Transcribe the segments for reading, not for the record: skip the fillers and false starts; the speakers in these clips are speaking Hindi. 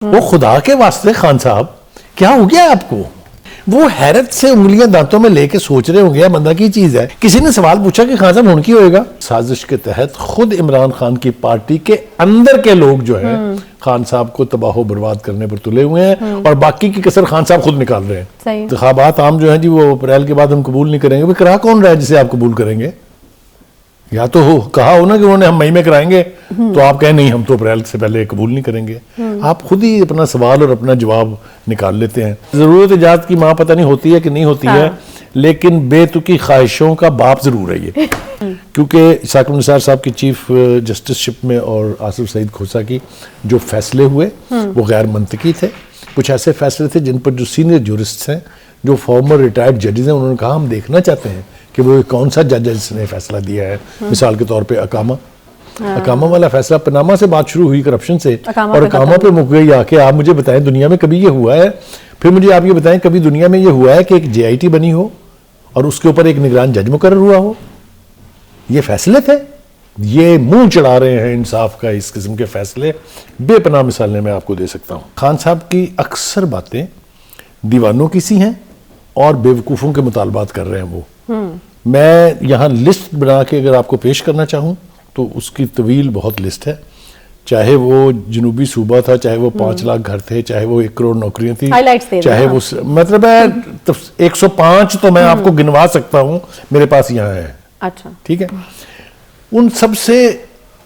वो खुदा के वास्ते खान साहब क्या हो गया आपको? वो हैरत से उंगलियां दांतों में लेके सोच रहे होंगे बंदा की चीज है। किसी ने सवाल पूछा कि खान साहब हुन की होएगा? साजिश के तहत खुद इमरान खान की पार्टी के अंदर के लोग जो है खान साहब को तबाह बर्बाद करने पर तुले हुए हैं और बाकी की कसर खान साहब खुद निकाल रहे हैं। इंतखाबात आम जो है जी वो अप्रैल के बाद हम कबूल नहीं करेंगे। करा कौन रहा है जिसे आप कबूल करेंगे? या तो कहा हो ना कि उन्होंने हम मई में कराएंगे तो आप कहें नहीं हम तो अप्रैल से पहले कबूल नहीं करेंगे। आप खुद ही अपना सवाल और अपना जवाब निकाल लेते हैं। जरूरत इजाद की माँ पता नहीं होती है कि नहीं होती है, लेकिन बेतुकी ख्वाहिशों का बाप जरूर है ये। क्योंकि साकिब निसार साहब की चीफ जस्टिसशिप में और आसिफ सईद खोसा की जो फैसले हुए वो गैर मंतकी थे। कुछ ऐसे फैसले थे जिन पर जो सीनियर जूरिस्ट हैं, जो फॉर्मर रिटायर्ड जजेस हैं, उन्होंने कहा हम देखना चाहते हैं कि वो कौन सा जज ने फैसला दिया है। मिसाल के तौर पे अकामा वाला फैसला, पनामा से बात शुरू हुई करप्शन से और अकामा पे मुक गई आके। आप मुझे बताएं दुनिया में कभी ये हुआ है? फिर मुझे आप ये बताएं कभी दुनिया में ये हुआ है कि एक JIT बनी हो और उसके ऊपर एक निगरान जज मुकर्रर हुआ हो? ये फैसले थे, ये मुंह चढ़ा रहे हैं इंसाफ का। इस किस्म के फैसले बेपनाह मिसालें मैं आपको दे सकता हूँ। खान साहब की अक्सर बातें दीवानों की सी हैं और बेवकूफ़ों के मुतालबात कर रहे हैं वो। मैं यहाँ लिस्ट बना के अगर आपको पेश करना चाहूँ तो उसकी तवील बहुत लिस्ट है। चाहे वो जनूबी सूबा था, चाहे वो 5 लाख घर थे, चाहे वो 1 करोड़ नौकरियां थी, चाहे वो मतलब है 105 तो मैं आपको गिनवा सकता हूँ, मेरे पास यहाँ है। अच्छा ठीक है। उन सब से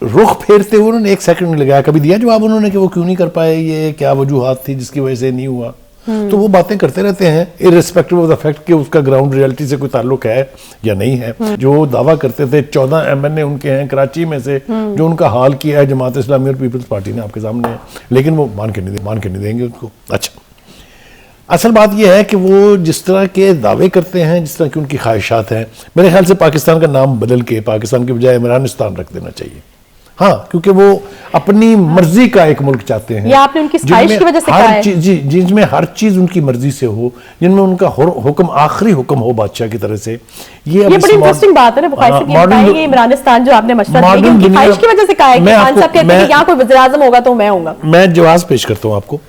रुख फेरते हुए उन्होंने 1 सेकंड नहीं लगाया। कभी दिया जवाब उन्होंने कि वो क्यों नहीं कर पाए, ये क्या वजूहात थी जिसकी वजह से नहीं हुआ? तो वो बातें करते रहते हैं इर्रेस्पेक्टिव ऑफ द फैक्ट कि उसका ग्राउंड रियलिटी से कोई ताल्लुक है या नहीं है। जो दावा करते थे 14 MNA उनके हैं कराची में से, जो उनका हाल किया है जमात इस्लामी और पीपल्स पार्टी ने आपके सामने है, लेकिन वो मान के नहीं देंगे उनको। अच्छा, असल बात यह है कि वो जिस तरह के दावे करते हैं, जिस तरह की उनकी ख्वाहिशात हैं, मेरे ख्याल से पाकिस्तान का नाम बदल के पाकिस्तान की बजाय इमरानिस्तान रख देना चाहिए। हाँ, क्योंकि वो अपनी मर्जी का एक मुल्क चाहते हैं। या आपने उनकी ख्वाहिश की वजह से कहा है? जिनमें हर चीज उनकी मर्जी से हो, जिनमें उनका हुक्म आखिरी हुक्म हो बादशाह की तरह से। ये बड़ी इंटरेस्टिंग बात है ना बुखारी साहब, ये इमरानिस्तान जो आपने मशवरा दिया उनकी ख्वाहिश की वजह से कहा है कि खान साहब कहते हैं कि यहाँ कोई वज़ीर-ए-आज़म होगा तो मैं होऊंगा। मैं जवाब पेश करता हूँ आपको।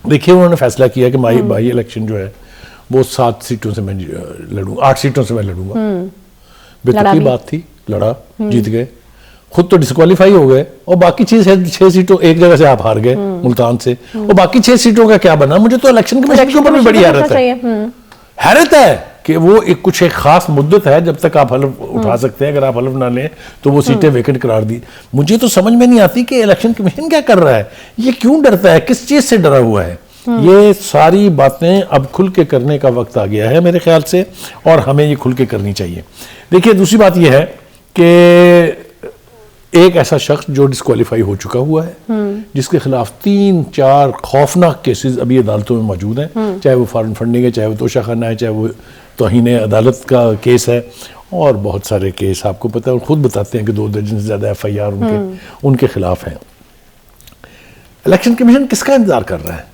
देखिए उन्होंने फैसला किया कि बाई इलेक्शन जो है वो 7 सीटों से मैं लड़ूंगा, 8 सीटों से मैं लड़ूंगा। बेतुकी बात थी, लड़ा, जीत गए, खुद तो डिस्क्वालीफाई हो गए और बाकी 6 सीटों एक जगह से आप हार गए मुल्तान से, और बाकी 6 सीटों का क्या बना? मुझे तो इलेक्शन कमीशन के ऊपर भी बड़ी हैरत है कि वो एक खास मुद्दत है जब तक आप हलफ उठा सकते हैं। अगर आप हलफ ना लें तो वो सीटें वेकेंट करार दी। मुझे तो समझ में नहीं आती कि इलेक्शन कमीशन क्या कर रहा है, ये क्यों डरता है, किस चीज से डरा हुआ है? ये सारी बातें अब खुल के करने का वक्त आ गया है मेरे ख्याल से, और हमें ये खुल के करनी चाहिए। देखिए दूसरी बात यह है कि एक ऐसा शख्स जो डिस्क्वालीफाई हो चुका हुआ है, जिसके खिलाफ 3-4 खौफनाक केसेस अभी अदालतों में मौजूद हैं, चाहे वो फॉरेन फंडिंग है, चाहे वो तोशाखाना है, चाहे वो तौहीन अदालत का केस है, और बहुत सारे केस आपको पता है, खुद बताते हैं कि 2 दर्जन से ज्यादा FIR उनके खिलाफ हैं। इलेक्शन कमीशन किसका इंतजार कर रहा है?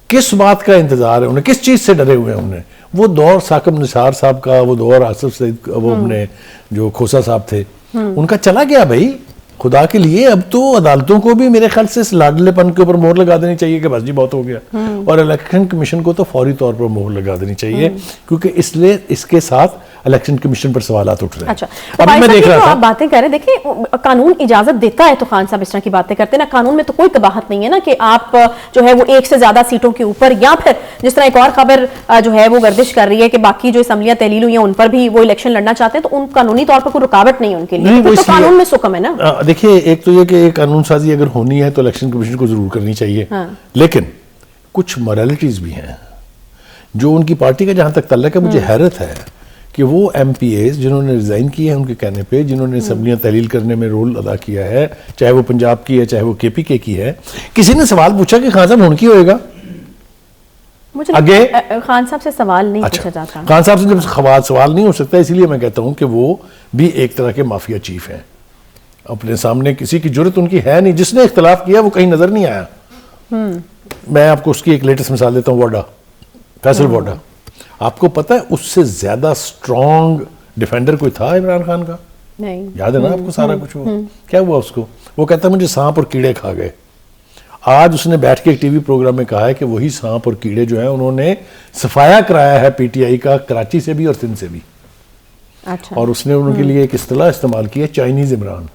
किस बात का इंतजार है उन्हें? किस चीज से डरे हुए हैं उन्हें? वो दौर साकिब निसार साहब का, वो दौर आसिफ सईद, वो अपने जो खोसा साहब थे, उनका चला गया भाई। खुदा के लिए अब तो अदालतों को भी मेरे ख्याल से इस लाडलेपन के ऊपर मोहर लगा देनी चाहिए कि बस जी बहुत हो गया, और इलेक्शन कमीशन को तो फौरी तौर पर मोहर लगा देनी चाहिए, क्योंकि इसलिए इसके साथ इलेक्शन कमीशन पर सवालात उठ रहे हैं। अच्छा, अभी मैं देख रहा था, आप बातें कर रहे हैं, देखिए कानून इजाजत देता है तो खान साहब इस तरह की बातें करते हैं ना। कानून में तो कोई कबाहत नहीं है ना कि आप जो है वो 1 से ज्यादा सीटों के ऊपर, या फिर जिस तरह एक और खबर जो है वो गर्दिश कर रही है कि बाकी जो असम्बलियां तहलील हुई हैं उन पर भी वो इलेक्शन लड़ना चाहते हैं, तो उन कानूनी तौर पर कोई रुकावट नहीं उनके लिए, तो कानून में सुकम है ना। देखिए एक तो ये कि कानून साजी अगर होनी है तो इलेक्शन कमीशन को जरूर करनी चाहिए, लेकिन कुछ मॉरलिटीज भी हैं जो उनकी पार्टी का जहां तक तल्लक है। मुझे हैरत है कि वो MPAs जिन्होंने रिजाइन किया है उनके कहने पे, जिन्होंने असम्बलियां तहलील करने में रोल अदा किया है, चाहे वो पंजाब की है चाहे वो KPK की है, किसी ने सवाल पूछा कि खान साहब हुन की होएगा? मुझे आगे खान साहब से सवाल नहीं पूछा जाता। खान साहब से जब सवाल नहीं हो सकता, इसीलिए मैं कहता हूं कि वो भी एक तरह के माफिया चीफ हैं। अपने सामने किसी की जरूरत उनकी है नहीं। जिसने इख्तलाफ किया वो कहीं नजर नहीं आया। मैं आपको उसकी एक लेटेस्ट मिसाल देता हूँ, वाडा, फैसल वाडा। आपको पता है उससे ज्यादा स्ट्रॉन्ग डिफेंडर कोई था इमरान खान का? नहीं। याद है ना आपको सारा कुछ? वो क्या हुआ उसको? वो कहता मुझे सांप और कीड़े खा गए। आज उसने बैठ के एक टीवी प्रोग्राम में कहा है कि वही सांप और कीड़े जो हैं उन्होंने सफाया कराया है पीटीआई का कराची से भी और सिंध से भी। अच्छा। और उसने उनके लिए एक इस्तेलाह इस्तेमाल की है चाइनीज इमरान।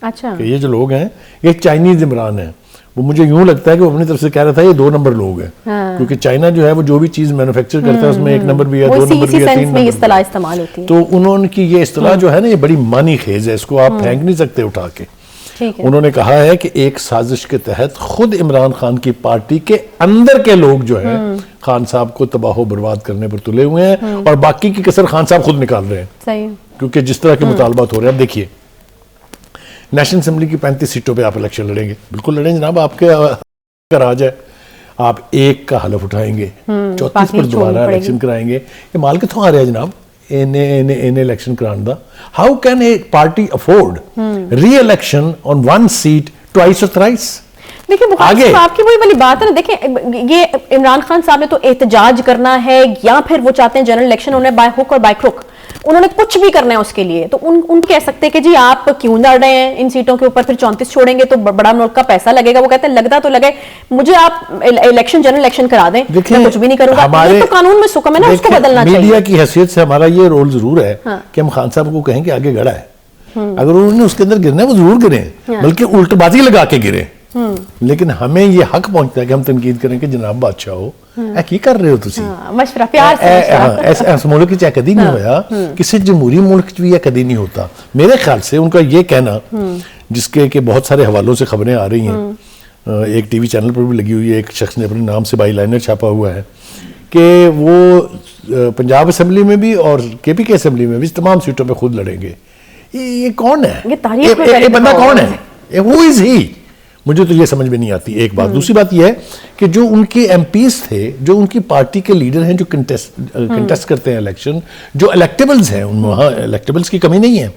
अच्छा। कि ये जो लोग हैं ये चाइनीज इमरान हैं। वो मुझे यूं लगता है कि वो अपनी तरफ से कह रहा था ये 2 नंबर लोग हैं। हाँ। क्योंकि चाइना जो है वो जो भी चीज मैन्युफैक्चर करता है उसमें 1 नंबर भी है, 2 नंबर भी है, 3 नंबर इस्तेलाह इस्तेमाल होती है। तो उन्होंने की ये इस्तेलाह जो है ना ये बड़ी मानी खेज है, इसको आप फेंक नहीं सकते उठा के। ठीक है। उन्होंने कहा है कि एक साजिश के तहत खुद इमरान खान की पार्टी के अंदर के लोग जो है खान साहब को तबाह बर्बाद करने पर तुले हुए हैं और बाकी की कसर खान साहब खुद निकाल रहे हैं। सही। क्योंकि जिस तरह के मुतालबात हो रहे हैं, अब देखिए नेशनल असेंबली की 35 सीटों पे आप इलेक्शन लड़ेंगे, बिल्कुल लड़ेंगे जनाब, आपके राज है। आप एक का हलफ उठाएंगे, 34 पर दोबारा इलेक्शन कराएंगे। ये माल कितों आ रहा है जनाब इन इलेक्शन कराने दा? How can a party afford री इलेक्शन ऑन 1 सीट ट्वाइस और थ्राइस? देखिए बुखारी साहब, आपकी वही वाली बात है ना। देखिए ये इमरान खान साहब ने तो एहतजाज करना है या फिर वो चाहते हैं जनरल इलेक्शन, उन्हें बाय हुक और बाय क्रुक उन्होंने कुछ भी करना है उसके लिए। तो उन कह सकते हैं कि जी आप क्यों लड़ रहे हैं इन सीटों के ऊपर, फिर 34 छोड़ेंगे तो बड़ा मुल्क का पैसा लगेगा। वो कहते हैं लगता तो लगे, मुझे आप इलेक्शन जनरल इलेक्शन करा दें, मैं कुछ भी नहीं करूंगा। ये तो कानून में सुकम है ना, उसको बदलना चाहिए। मीडिया की हैसियत से हमारा ये रोल जरूर है कि हम खान साहब को कहें कि आगे गड़ा है, अगर उन्होंने उसके अंदर गिरना है वो जरूर गिरे, बल्कि उल्टबाजी लगा के गिरे। लेकिन हमें ये हक पहुंचता है कि हम तनकीद करें कि जनाब बादशाह हो की कर रहे हो तुसी मशवरा प्यार से। ऐसा मुल्क च कदी नहीं होया, किसी जमहूरी मुल्क च भी कदी नहीं होता मेरे ख्याल से। उनका ये कहना, जिसके के बहुत सारे हवालों से खबरें आ रही हैं, एक टीवी चैनल पर भी लगी हुई है, एक शख्स ने अपने नाम से बाई लाइनर छापा हुआ है कि वो पंजाब असेंबली में भी और केपी के असेंबली में भी तमाम सीटों पर खुद लड़ेंगे। ये कौन है? ये बंदा कौन है? Who is he? मुझे तो ये समझ में नहीं आती। एक बात। दूसरी बात यह है कि जो उनके एमपीज थे, जो उनकी पार्टी के लीडर हैं, जो कंटेस्ट करते हैं इलेक्शन, जो इलेक्टेबल्स हैं, उनमें वहाँ इलेक्टेबल्स की कमी नहीं है,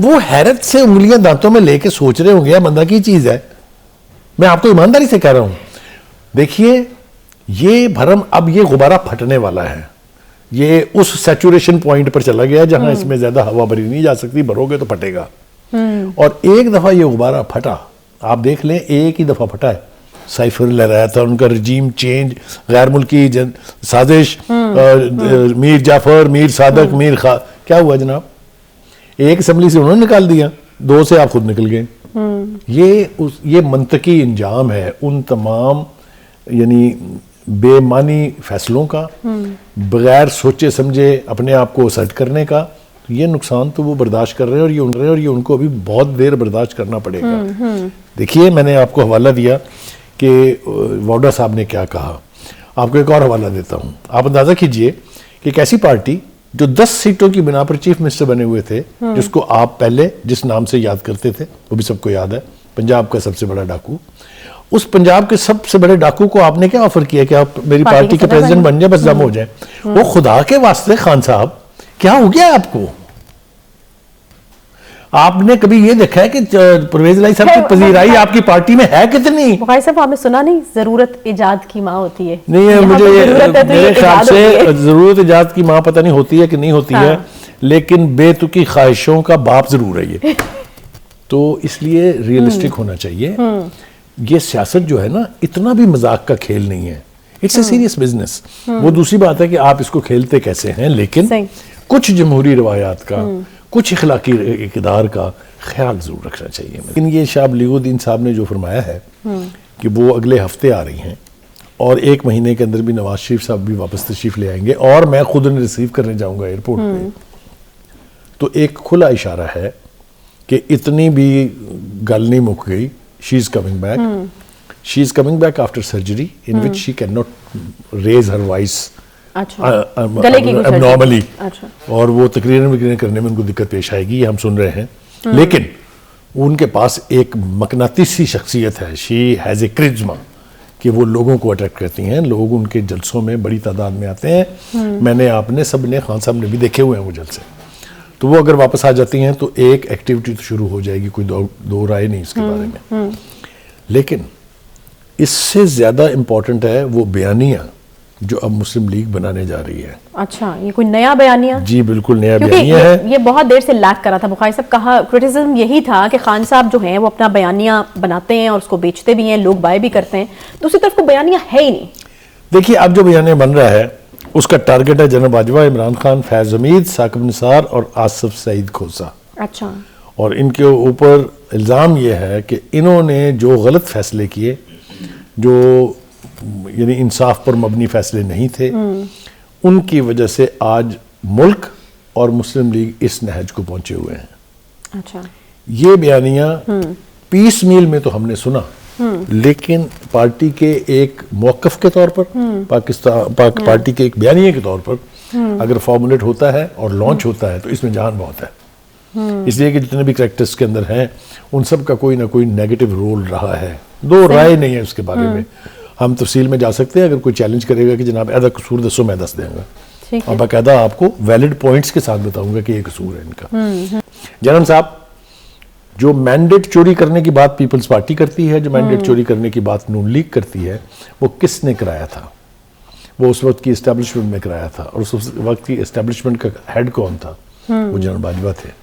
वो हैरत से उंगलियां दांतों में लेके सोच रहे होंगे बंदा की चीज है। मैं आपको ईमानदारी से कह रहा हूं, देखिए ये भरम अब ये गुब्बारा फटने वाला है। ये उस सैचुरेशन पॉइंट पर चला गया जहां इसमें ज्यादा हवा भरी नहीं जा सकती, भरोगे तो फटेगा। और एक दफा ये गुब्बारा फटा, आप देख लें, एक ही दफा फटा है। साइफर लहराया था, उनका रजीम चेंज, गैर मुल्की साजिश, मीर जाफर, मीर सादक, मीर खा, क्या हुआ जनाब? एक असेंबली से उन्होंने निकाल दिया, 2 से आप खुद निकल गए। ये मंतकी इंजाम है उन तमाम यानी बेमानी फैसलों का, बगैर सोचे समझे अपने आप को असर्ट करने का। तो ये नुकसान तो वो बर्दाश्त कर रहे हैं और ये उनको अभी बहुत देर बर्दाश्त करना पड़ेगा। देखिए मैंने आपको हवाला दिया कि वाडा साहब ने क्या कहा, आपको एक और हवाला देता हूं। आप अंदाजा कीजिए कि एक ऐसी पार्टी जो 10 सीटों की बिना पर चीफ मिनिस्टर बने हुए थे, जिसको आप पहले जिस नाम से याद करते थे वो भी सबको याद है, पंजाब का सबसे बड़ा डाकू। उस पंजाब के सबसे बड़े डाकू को आपने क्या ऑफर किया कि आप मेरी पार्टी के प्रेसिडेंट बन जाए, बस दम हो जाए। वो खुदा के वास्ते खान साहब क्या हो गया आपको? आपने कभी ये देखा है कि परवेज लाई साहब की पजीराई आपकी पार्टी में है कितनी? बुखारी साहब आपने सुना नहीं, जरूरत इजाद की माँ होती है। नहीं है, मुझे मेरे ख्याल से जरूरत इजाद की माँ पता नहीं होती है कि नहीं होती है, लेकिन बेतुकी ख्वाहिशों का बाप जरूर है ये। तो इसलिए रियलिस्टिक होना चाहिए। ये सियासत जो है ना, इतना भी मजाक का खेल नहीं है, इट्स ए सीरियस बिजनेस। वो दूसरी बात है कि आप इसको खेलते कैसे हैं, लेकिन कुछ जमहूरी रवायात का, कुछ इखलाकी इक़दार का ख्याल जरूर रखना चाहिए। लेकिन ये शाह बलीगुद्दीन साहब ने जो फरमाया है कि वो अगले हफ्ते आ रही हैं और 1 महीने के अंदर भी नवाज शरीफ साहब भी वापस तशरीफ ले आएंगे और मैं खुद उन्हें रिसीव करने जाऊंगा एयरपोर्ट पे, तो एक खुला इशारा है कि इतनी भी गल नहीं मुक गई। She is coming back, she is coming back after surgery in which she can not raise her voice abnormally, और वो तकरीरन करने में उनको दिक्कत पेश आएगी, ये हम सुन रहे हैं। लेकिन उनके पास एक मकनातीसी शख्सियत है, शी हैज ए क्रिज्मा, कि वो लोगों को अट्रैक्ट करती हैं। लोग उनके जलसों में बड़ी तादाद में आते हैं। मैंने आपने सब ने खान साहब ने भी देखे हुए हैं वो जलसे। तो वो अगर वापस आ जाती हैं तो एक एक्टिविटी तो शुरू हो जाएगी, कोई दो राय नहीं इसके बारे में। लेकिन इससे ज्यादा इंपॉर्टेंट है वो बयानियां जो अब मुस्लिम लीग बनाने जा रही है। अच्छा, ये कोई नया बयानिया? जी बिल्कुल नया क्योंकि बयानिया है। ये बहुत देर से लैक करा था बुखारी साहब, कहा क्रिटिसिज्म यही था कि खान साहब जो हैं वो अपना बयानिया बनाते हैं और उसको बेचते भी हैं, लोग बाय भी करते हैं, दूसरी तरफ को बयानिया है ही नहीं। देखिए अब जो बयानिया बन रहा है उसका टारगेट है जनरल बाजवा, इमरान खान, फैज हमीद, साकिब निसार और आसिफ सईद खोसा। अच्छा। और इनके ऊपर इल्ज़ाम ये है कि इन्होंने जो गलत फैसले किए, जो यानी इंसाफ पर मबनी फैसले नहीं थे, उनकी वजह से आज मुल्क और मुस्लिम लीग इस नहज को पहुंचे हुए हैं। अच्छा। ये बयानिया पीस मील में तो हमने सुना, लेकिन पार्टी के एक मौक़िफ़ के तौर पर, पार्टी के एक बयानिया के तौर पर अगर फॉर्मुलेट होता है और लॉन्च होता है तो इसमें जान बहुत है। इसलिए कि जितने भी कैरेक्टर्स के अंदर हैं उन सब का कोई ना कोई नेगेटिव रोल रहा है, दो राय नहीं है उसके बारे में। हम तफसील में जा सकते हैं, अगर कोई चैलेंज करेगा कि जनाब ऐसा कसूर दसो, मैं दस देंगे और बाकायदा आपको वैलिड पॉइंट्स के साथ बताऊंगा कि ये कसूर है इनका। जनरल साहब, जो मैंडेट चोरी करने की बात पीपल्स पार्टी करती है, जो मैंडेट चोरी करने की बात नून लीग करती है, वो किसने कराया था? वो उस वक्त की एस्टेब्लिशमेंट में कराया था। और उस वक्त की एस्टेब्लिशमेंट का हेड कौन था? वो जनरल बाजवा थे।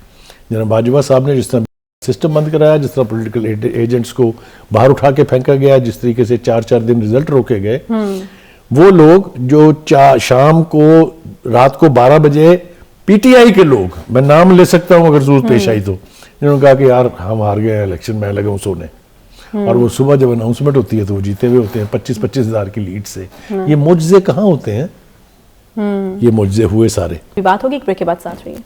जनरल बाजवा साहब ने जिस तरह सिस्टम बंद कराया, जिस तरह पॉलिटिकल एजेंट्स को बाहर उठा के फेंका गया, जिस तरीके से 4-4 दिन रिजल्ट रोके गए, वो लोग जो शाम को रात को 12 बजे पीटीआई के लोग, मैं नाम ले सकता हूं अगर जरूरत पेश आई तो, जिन्होंने कहा कि यार हम हार गए इलेक्शन में, लगे सोने, और वो सुबह जब अनाउंसमेंट होती है तो वो जीते हुए होते हैं 25-25 हज़ार की लीड से। ये मुआवजे कहाँ होते हैं? ये मुआवजे हुए सारे। बात होगी एक ब्रेक के बाद, साथ रहिए।